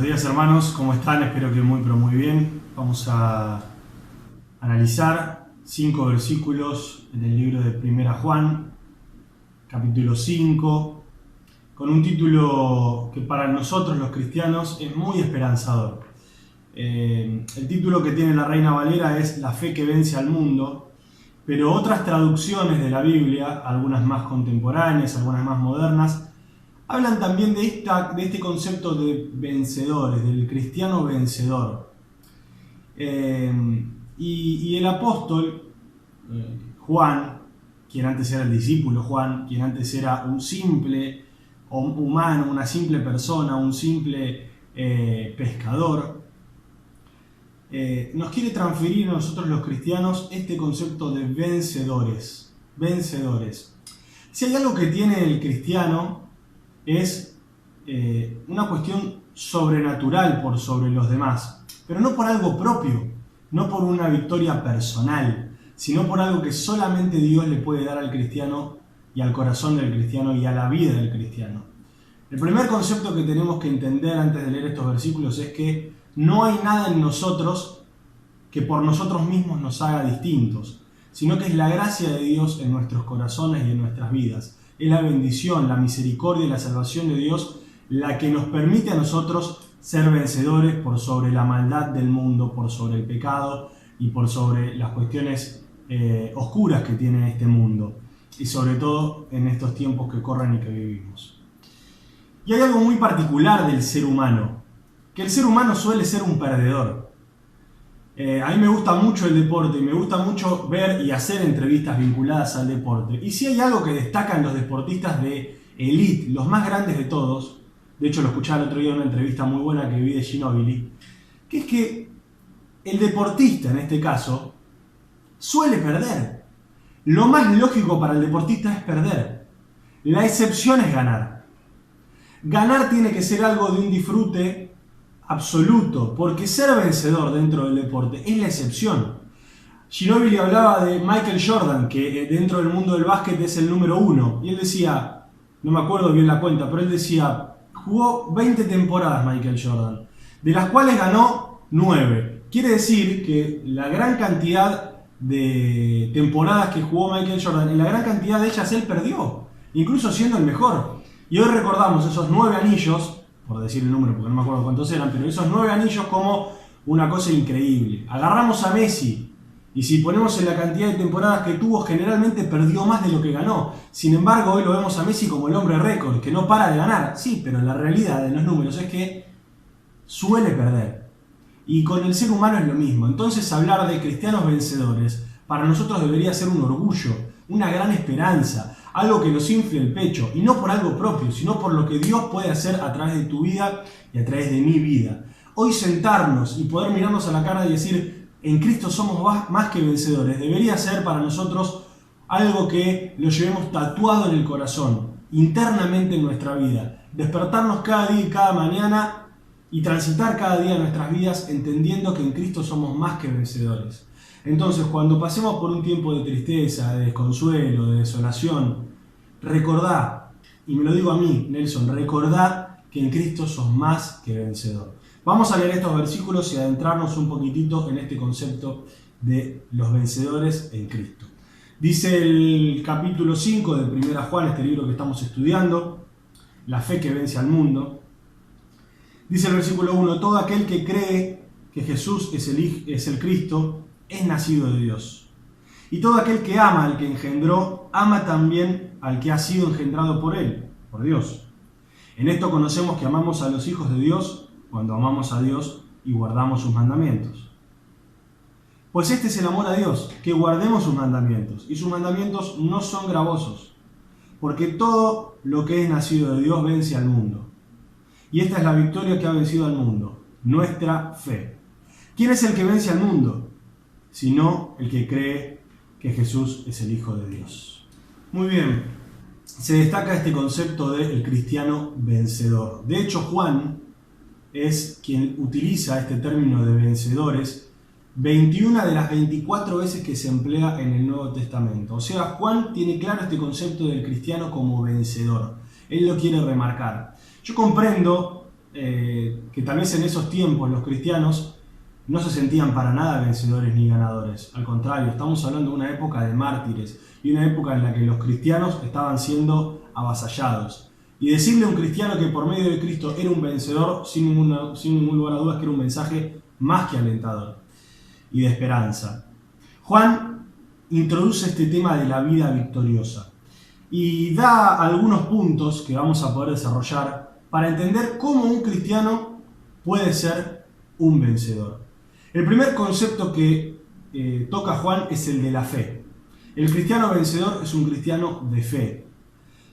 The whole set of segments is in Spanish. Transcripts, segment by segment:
Buenos días hermanos, ¿cómo están? Espero que muy pero muy bien. Vamos a analizar 5 versículos en el libro de 1 Juan, capítulo 5, con un título que para nosotros los cristianos es muy esperanzador. El título que tiene la Reina Valera es La fe que vence al mundo, pero otras traducciones de la Biblia, algunas más contemporáneas, algunas más modernas, hablan también de este concepto de vencedores, del cristiano vencedor. Y el apóstol Juan, quien antes era el discípulo Juan, quien antes era un simple humano, una simple persona, un simple pescador, nos quiere transferir a nosotros los cristianos este concepto de vencedores. Vencedores. Si hay algo que tiene el cristiano, es una cuestión sobrenatural por sobre los demás, pero no por algo propio, no por una victoria personal, sino por algo que solamente Dios le puede dar al cristiano y al corazón del cristiano y a la vida del cristiano. El primer concepto que tenemos que entender antes de leer estos versículos es que no hay nada en nosotros que por nosotros mismos nos haga distintos, sino que es la gracia de Dios en nuestros corazones y en nuestras vidas. Es la bendición, la misericordia y la salvación de Dios la que nos permite a nosotros ser vencedores por sobre la maldad del mundo, por sobre el pecado y por sobre las cuestiones oscuras que tiene este mundo. Y sobre todo en estos tiempos que corren y que vivimos. Y hay algo muy particular del ser humano, que el ser humano suele ser un perdedor. A mí me gusta mucho el deporte y me gusta mucho ver y hacer entrevistas vinculadas al deporte. Y si hay algo que destacan los deportistas de elite, los más grandes de todos, de hecho lo escuchaba el otro día en una entrevista muy buena que vi de Ginóbili, que es que el deportista en este caso suele perder. Lo más lógico para el deportista es perder. La excepción es ganar. Ganar tiene que ser algo de un disfrute absoluto, porque ser vencedor dentro del deporte es la excepción. Ginóbili hablaba de Michael Jordan, que dentro del mundo del básquet es el número 1, y él decía, no me acuerdo bien la cuenta, pero él decía, jugó 20 temporadas Michael Jordan, de las cuales ganó 9. Quiere decir que la gran cantidad de temporadas que jugó Michael Jordan, en la gran cantidad de ellas él perdió, incluso siendo el mejor. Y hoy recordamos esos 9 anillos, por decir el número porque no me acuerdo cuántos eran, pero esos 9 anillos como una cosa increíble. Agarramos a Messi y si ponemos en la cantidad de temporadas que tuvo, generalmente perdió más de lo que ganó. Sin embargo, hoy lo vemos a Messi como el hombre récord, que no para de ganar. Sí, pero la realidad de los números es que suele perder. Y con el ser humano es lo mismo. Entonces hablar de cristianos vencedores para nosotros debería ser un orgullo, una gran esperanza, algo que nos infle el pecho, y no por algo propio, sino por lo que Dios puede hacer a través de tu vida y a través de mi vida. Hoy sentarnos y poder mirarnos a la cara y decir, en Cristo somos más que vencedores, debería ser para nosotros algo que lo llevemos tatuado en el corazón, internamente en nuestra vida. Despertarnos cada día y cada mañana y transitar cada día nuestras vidas entendiendo que en Cristo somos más que vencedores. Entonces, cuando pasemos por un tiempo de tristeza, de desconsuelo, de desolación, recordá, y me lo digo a mí, Nelson, recordá que en Cristo sos más que vencedor. Vamos a leer estos versículos y adentrarnos un poquitito en este concepto de los vencedores en Cristo. Dice el capítulo 5 de 1 Juan, este libro que estamos estudiando, La fe que vence al mundo. Dice el versículo 1, todo aquel que cree que Jesús es el Cristo, es nacido de Dios. Y todo aquel que ama al que engendró, ama también al que ha sido engendrado por él, por Dios. En esto conocemos que amamos a los hijos de Dios cuando amamos a Dios y guardamos sus mandamientos. Pues este es el amor a Dios, que guardemos sus mandamientos. Y sus mandamientos no son gravosos, porque todo lo que es nacido de Dios vence al mundo. Y esta es la victoria que ha vencido al mundo, nuestra fe. ¿Quién es el que vence al mundo? Sino el que cree que Jesús es el Hijo de Dios. Muy bien, se destaca este concepto del cristiano vencedor. De hecho, Juan es quien utiliza este término de vencedores 21 de las 24 veces que se emplea en el Nuevo Testamento. O sea, Juan tiene claro este concepto del cristiano como vencedor. Él lo quiere remarcar. Yo comprendo que tal vez en esos tiempos los cristianos no se sentían para nada vencedores ni ganadores. Al contrario, estamos hablando de una época de mártires y una época en la que los cristianos estaban siendo avasallados. Y decirle a un cristiano que por medio de Cristo era un vencedor, sin ningún lugar a dudas, que era un mensaje más que alentador y de esperanza. Juan introduce este tema de la vida victoriosa y da algunos puntos que vamos a poder desarrollar para entender cómo un cristiano puede ser un vencedor. El primer concepto que toca Juan es el de la fe. El cristiano vencedor es un cristiano de fe.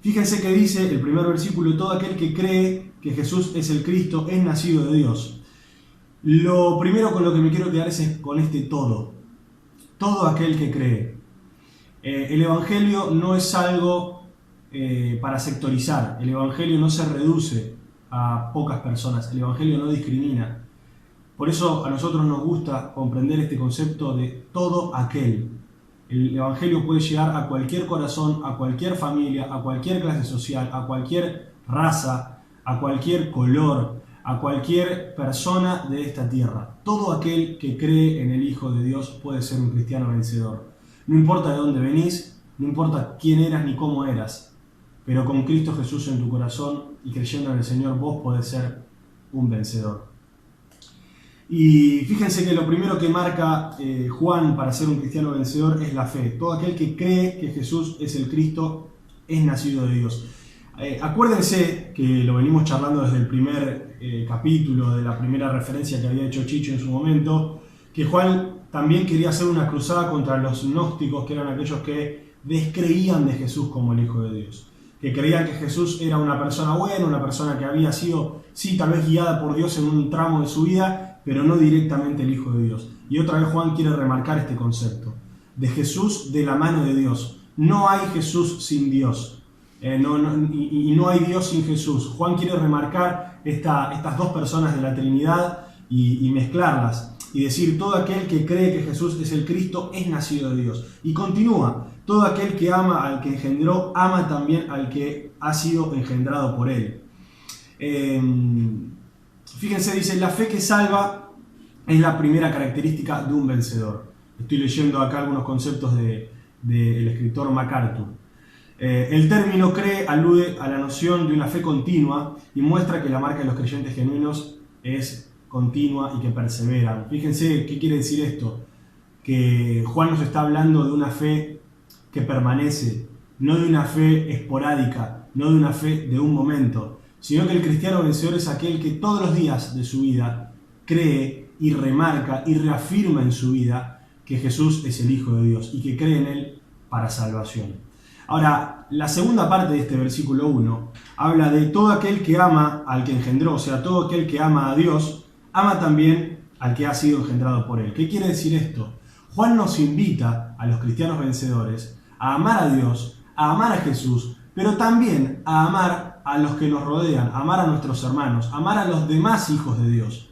Fíjense que dice el primer versículo: todo aquel que cree que Jesús es el Cristo es nacido de Dios. Lo primero con lo que me quiero quedar es con este todo. Todo aquel que cree. El Evangelio no es algo para sectorizar. El Evangelio no se reduce a pocas personas. El Evangelio no discrimina. Por eso a nosotros nos gusta comprender este concepto de todo aquel. El Evangelio puede llegar a cualquier corazón, a cualquier familia, a cualquier clase social, a cualquier raza, a cualquier color, a cualquier persona de esta tierra. Todo aquel que cree en el Hijo de Dios puede ser un cristiano vencedor. No importa de dónde venís, no importa quién eras ni cómo eras, pero con Cristo Jesús en tu corazón y creyendo en el Señor, vos podés ser un vencedor. Y fíjense que lo primero que marca Juan para ser un cristiano vencedor es la fe. Todo aquel que cree que Jesús es el Cristo es nacido de Dios. Acuérdense que lo venimos charlando desde el primer capítulo, de la primera referencia que había hecho Chicho en su momento, que Juan también quería hacer una cruzada contra los gnósticos, que eran aquellos que descreían de Jesús como el Hijo de Dios. Que creían que Jesús era una persona buena, una persona que había sido, sí, tal vez guiada por Dios en un tramo de su vida, pero no directamente el Hijo de Dios. Y otra vez Juan quiere remarcar este concepto, de Jesús de la mano de Dios. No hay Jesús sin Dios, y no hay Dios sin Jesús. Juan quiere remarcar estas dos personas de la Trinidad y mezclarlas, y decir, todo aquel que cree que Jesús es el Cristo es nacido de Dios. Y continúa, todo aquel que ama al que engendró, ama también al que ha sido engendrado por él. Fíjense, dice, la fe que salva es la primera característica de un vencedor. Estoy leyendo acá algunos conceptos del escritor MacArthur. El término cree alude a la noción de una fe continua y muestra que la marca de los creyentes genuinos es continua y que perseveran. Fíjense qué quiere decir esto, que Juan nos está hablando de una fe que permanece, no de una fe esporádica, no de una fe de un momento, sino que el cristiano vencedor es aquel que todos los días de su vida cree y remarca y reafirma en su vida que Jesús es el Hijo de Dios y que cree en Él para salvación. Ahora, la segunda parte de este versículo 1 habla de todo aquel que ama al que engendró, o sea, todo aquel que ama a Dios, ama también al que ha sido engendrado por Él. ¿Qué quiere decir esto? Juan nos invita a los cristianos vencedores a amar a Dios, a amar a Jesús, pero también a amar a los que nos rodean, a amar a nuestros hermanos, a amar a los demás hijos de Dios.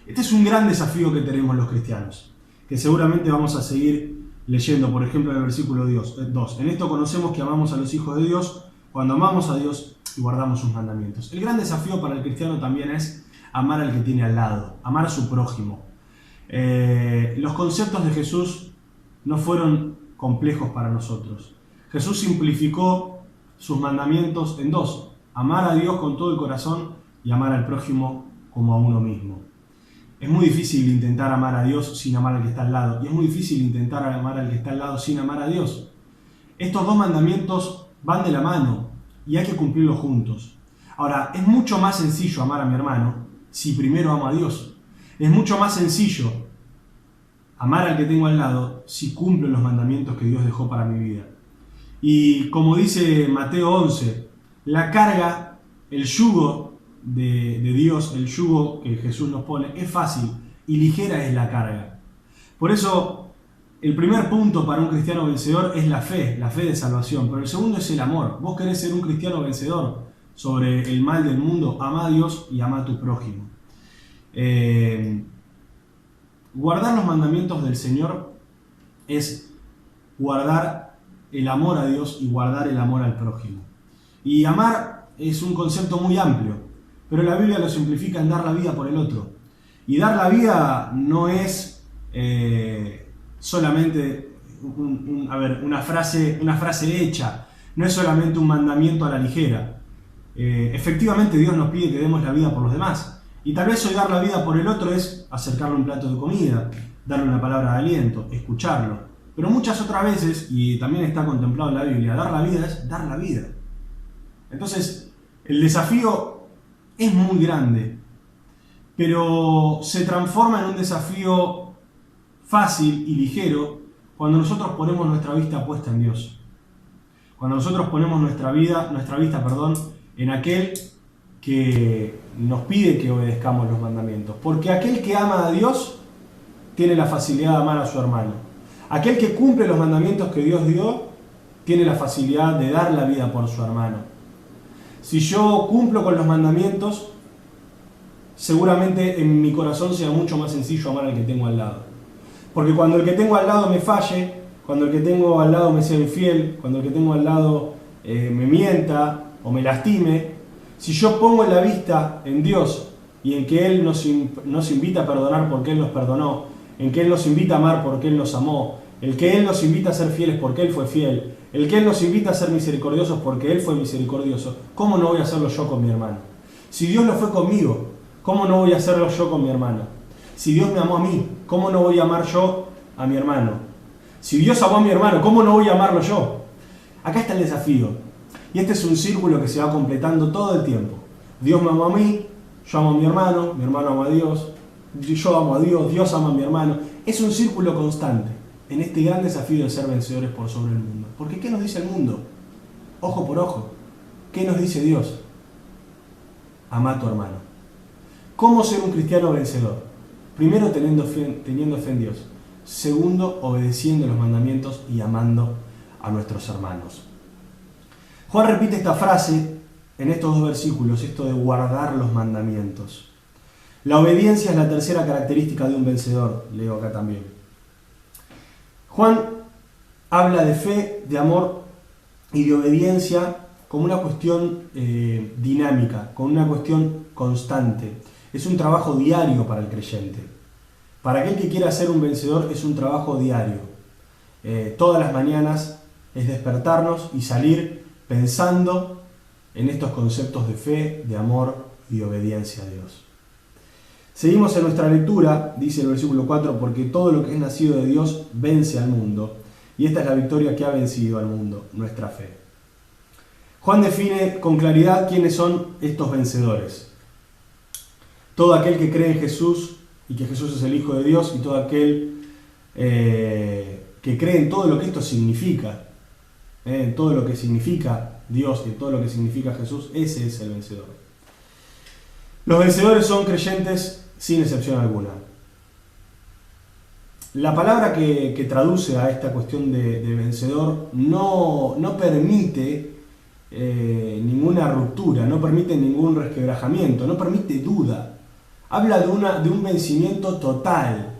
Este es un gran desafío que tenemos los cristianos, que seguramente vamos a seguir leyendo, por ejemplo, en el versículo 2. En esto conocemos que amamos a los hijos de Dios cuando amamos a Dios y guardamos sus mandamientos. El gran desafío para el cristiano también es amar al que tiene al lado, amar a su prójimo. Los conceptos de Jesús no fueron complejos para nosotros. Jesús simplificó sus mandamientos en dos: amar a Dios con todo el corazón y amar al prójimo como a uno mismo. Es muy difícil intentar amar a Dios sin amar al que está al lado, y es muy difícil intentar amar al que está al lado sin amar a Dios. Estos dos mandamientos van de la mano y hay que cumplirlos juntos. Ahora, es mucho más sencillo amar a mi hermano si primero amo a Dios. Es mucho más sencillo amar al que tengo al lado si cumplo los mandamientos que Dios dejó para mi vida. Y como dice Mateo 11, la carga, el yugo de Dios, el yugo que Jesús nos pone, es fácil y ligera es la carga. Por eso, el primer punto para un cristiano vencedor es la fe de salvación, pero el segundo es el amor. Vos querés ser un cristiano vencedor sobre el mal del mundo, ama a Dios y ama a tu prójimo. Guardar los mandamientos del Señor es guardar el amor a Dios y guardar el amor al prójimo. Y amar es un concepto muy amplio. pero la Biblia lo simplifica en dar la vida por el otro. Y dar la vida no es solamente una frase hecha, no es solamente un mandamiento a la ligera. Efectivamente Dios nos pide que demos la vida por los demás. Y tal vez hoy dar la vida por el otro es acercarle un plato de comida, darle una palabra de aliento, escucharlo. Pero muchas otras veces, y también está contemplado en la Biblia, dar la vida es dar la vida. Entonces, el desafío es muy grande, pero se transforma en un desafío fácil y ligero cuando nosotros ponemos nuestra vista puesta en Dios. Cuando nosotros ponemos nuestra vista, en aquel que nos pide que obedezcamos los mandamientos. Porque aquel que ama a Dios tiene la facilidad de amar a su hermano. Aquel que cumple los mandamientos que Dios dio tiene la facilidad de dar la vida por su hermano. Si yo cumplo con los mandamientos, seguramente en mi corazón sea mucho más sencillo amar al que tengo al lado. Porque cuando el que tengo al lado me falle, cuando el que tengo al lado me sea infiel, cuando el que tengo al lado me mienta o me lastime, si yo pongo la vista en Dios y en que Él nos invita a perdonar porque Él nos perdonó, en que Él nos invita a amar porque Él nos amó, el que Él nos invita a ser fieles porque Él fue fiel, el que Él nos invita a ser misericordiosos porque Él fue misericordioso, ¿cómo no voy a hacerlo yo con mi hermano? Si Dios lo fue conmigo, ¿cómo no voy a hacerlo yo con mi hermano? Si Dios me amó a mí, ¿cómo no voy a amar yo a mi hermano? Si Dios amó a mi hermano, ¿cómo no voy a amarlo yo? Acá está el desafío. Y este es un círculo que se va completando todo el tiempo. Dios me amó a mí, yo amo a mi hermano ama a Dios, yo amo a Dios, Dios ama a mi hermano. Es un círculo constante en este gran desafío de ser vencedores por sobre el mundo. Porque ¿qué nos dice el mundo? Ojo por ojo. ¿Qué nos dice Dios? Ama a tu hermano. ¿Cómo ser un cristiano vencedor? Primero, teniendo fe en Dios. Segundo, obedeciendo los mandamientos y amando a nuestros hermanos. Juan repite esta frase en estos dos versículos, esto de guardar los mandamientos. La obediencia es la tercera característica de un vencedor, leo acá también. Juan habla de fe, de amor y de obediencia como una cuestión dinámica, como una cuestión constante. Es un trabajo diario para el creyente. Para aquel que quiera ser un vencedor es un trabajo diario. Todas las mañanas es despertarnos y salir pensando en estos conceptos de fe, de amor y de obediencia a Dios. Seguimos en nuestra lectura, dice el versículo 4, porque todo lo que es nacido de Dios vence al mundo, y esta es la victoria que ha vencido al mundo, nuestra fe. Juan define con claridad quiénes son estos vencedores. Todo aquel que cree en Jesús y que Jesús es el Hijo de Dios, y todo aquel que cree en todo lo que esto significa, en todo lo que significa Dios y todo lo que significa Jesús, ese es el vencedor. Los vencedores son creyentes sin excepción alguna. La palabra que traduce a esta cuestión de vencedor no permite ninguna ruptura, no permite ningún resquebrajamiento, no permite duda. Habla de un vencimiento total.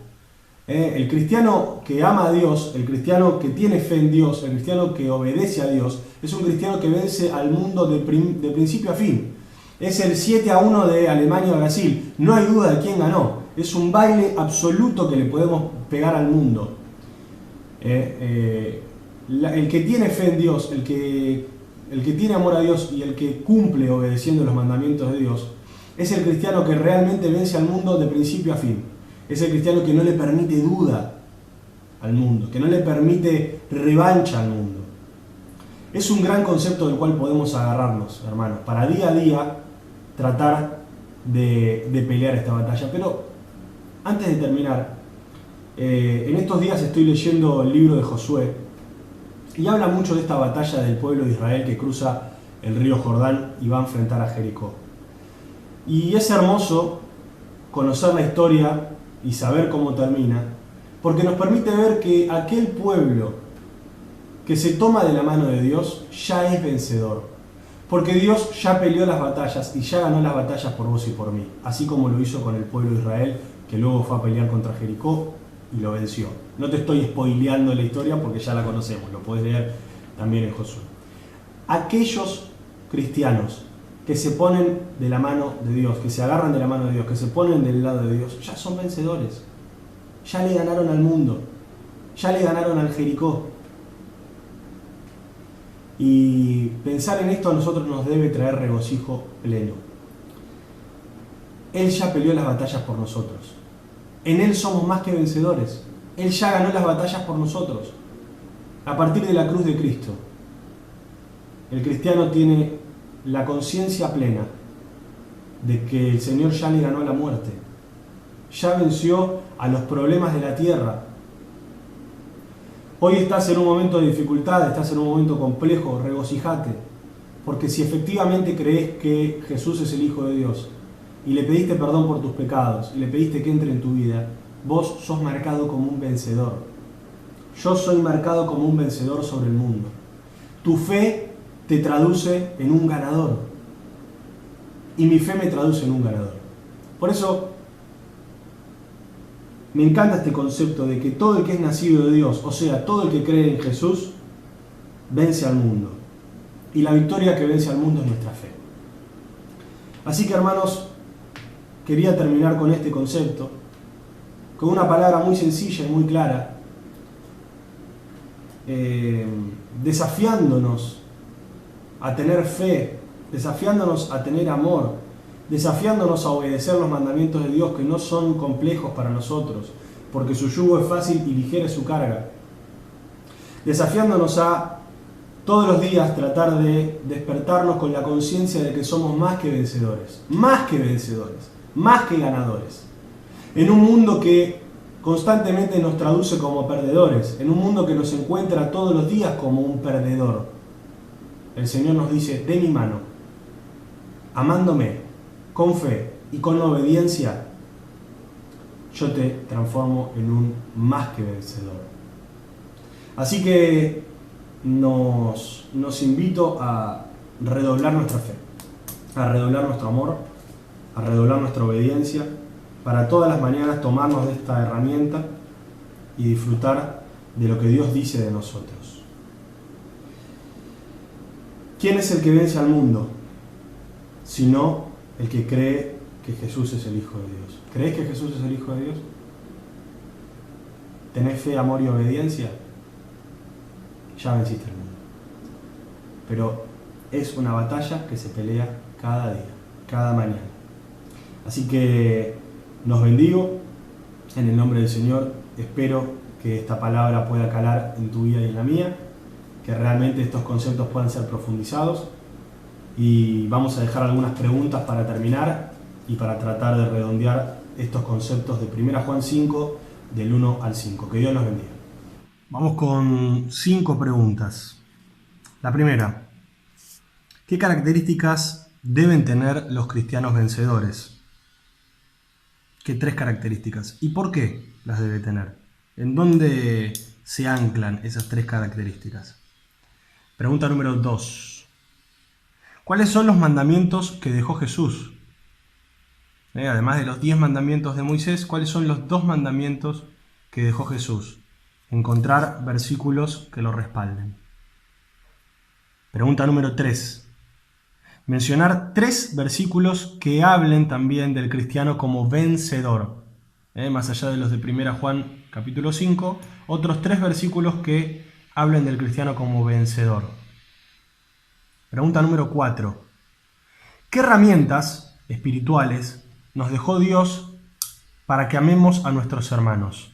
El cristiano que ama a Dios, el cristiano que tiene fe en Dios, el cristiano que obedece a Dios, es un cristiano que vence al mundo de principio a fin. Es el 7-1 de Alemania a Brasil. No hay duda de quién ganó. Es un baile absoluto que le podemos pegar al mundo. El que tiene fe en Dios, el que tiene amor a Dios y el que cumple obedeciendo los mandamientos de Dios, es el cristiano que realmente vence al mundo de principio a fin. Es el cristiano que no le permite duda al mundo, que no le permite revancha al mundo. Es un gran concepto del cual podemos agarrarnos, hermanos, para día a día tratar de pelear esta batalla. Pero antes de terminar, en estos días estoy leyendo el libro de Josué y habla mucho de esta batalla del pueblo de Israel que cruza el río Jordán y va a enfrentar a Jericó. Y es hermoso conocer la historia y saber cómo termina, porque nos permite ver que aquel pueblo que se toma de la mano de Dios ya es vencedor, porque Dios ya peleó las batallas y ya ganó las batallas por vos y por mí, así como lo hizo con el pueblo de Israel, que luego fue a pelear contra Jericó y lo venció. No te estoy spoileando la historia porque ya la conocemos, lo podés leer también en Josué. Aquellos cristianos que se ponen de la mano de Dios, que se agarran de la mano de Dios, que se ponen del lado de Dios, ya son vencedores. Ya le ganaron al mundo, ya le ganaron al Jericó. Y pensar en esto a nosotros nos debe traer regocijo pleno. Él ya peleó las batallas por nosotros. En Él somos más que vencedores. Él ya ganó las batallas por nosotros. A partir de la cruz de Cristo, el cristiano tiene la conciencia plena de que el Señor ya le ganó a la muerte. Ya venció a los problemas de la tierra. Hoy estás en un momento de dificultad, estás en un momento complejo, regocijate. Porque si efectivamente crees que Jesús es el Hijo de Dios y le pediste perdón por tus pecados y le pediste que entre en tu vida, vos sos marcado como un vencedor. Yo soy marcado como un vencedor sobre el mundo. Tu fe te traduce en un ganador. Y mi fe me traduce en un ganador. Por eso me encanta este concepto de que todo el que es nacido de Dios, o sea, todo el que cree en Jesús, vence al mundo. Y la victoria que vence al mundo es nuestra fe. Así que, hermanos, quería terminar con este concepto, con una palabra muy sencilla y muy clara, desafiándonos a tener fe, desafiándonos a tener amor, desafiándonos a obedecer los mandamientos de Dios, que no son complejos para nosotros, porque su yugo es fácil y ligera es su carga. Desafiándonos a todos los días tratar de despertarnos con la conciencia de que somos más que vencedores, más que vencedores, más que ganadores. En un mundo que constantemente nos traduce como perdedores, en un mundo que nos encuentra todos los días como un perdedor, el Señor nos dice: de mi mano, amándome, con fe y con obediencia, yo te transformo en un más que vencedor. Así que nos invito a redoblar nuestra fe, a redoblar nuestro amor, a redoblar nuestra obediencia, para todas las mañanas tomarnos de esta herramienta y disfrutar de lo que Dios dice de nosotros. ¿Quién es el que vence al mundo? Sino el que cree que Jesús es el Hijo de Dios. ¿Crees que Jesús es el Hijo de Dios? ¿Tenés fe, amor y obediencia? Ya venciste el mundo. Pero es una batalla que se pelea cada día, cada mañana. Así que los bendigo en el nombre del Señor. Espero que esta palabra pueda calar en tu vida y en la mía, que realmente estos conceptos puedan ser profundizados. Y vamos a dejar algunas preguntas para terminar y para tratar de redondear estos conceptos de 1 Juan 5, del 1 al 5. Que Dios nos bendiga. Vamos con 5 preguntas. La primera: ¿qué características deben tener los cristianos vencedores? ¿Qué 3 características? ¿Y por qué las debe tener? ¿En dónde se anclan esas 3 características? Pregunta número 2. ¿Cuáles son los mandamientos que dejó Jesús? Además de los 10 mandamientos de Moisés, ¿cuáles son los 2 mandamientos que dejó Jesús? Encontrar versículos que lo respalden. Pregunta número 3. Mencionar 3 versículos que hablen también del cristiano como vencedor. Más allá de los de 1 Juan capítulo 5, otros 3 versículos que hablen del cristiano como vencedor. Pregunta número 4. ¿Qué herramientas espirituales nos dejó Dios para que amemos a nuestros hermanos?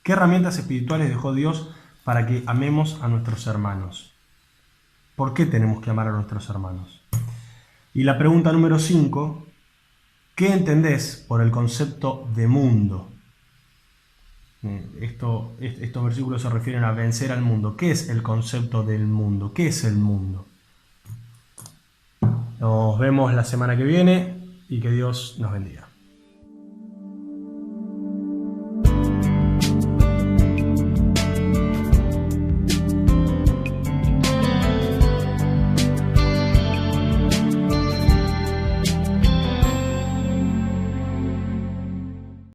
¿Qué herramientas espirituales dejó Dios para que amemos a nuestros hermanos? ¿Por qué tenemos que amar a nuestros hermanos? Y la pregunta número 5. ¿Qué entendés por el concepto de mundo? Estos versículos se refieren a vencer al mundo. ¿Qué es el concepto del mundo? ¿Qué es el mundo? Nos vemos la semana que viene y que Dios nos bendiga.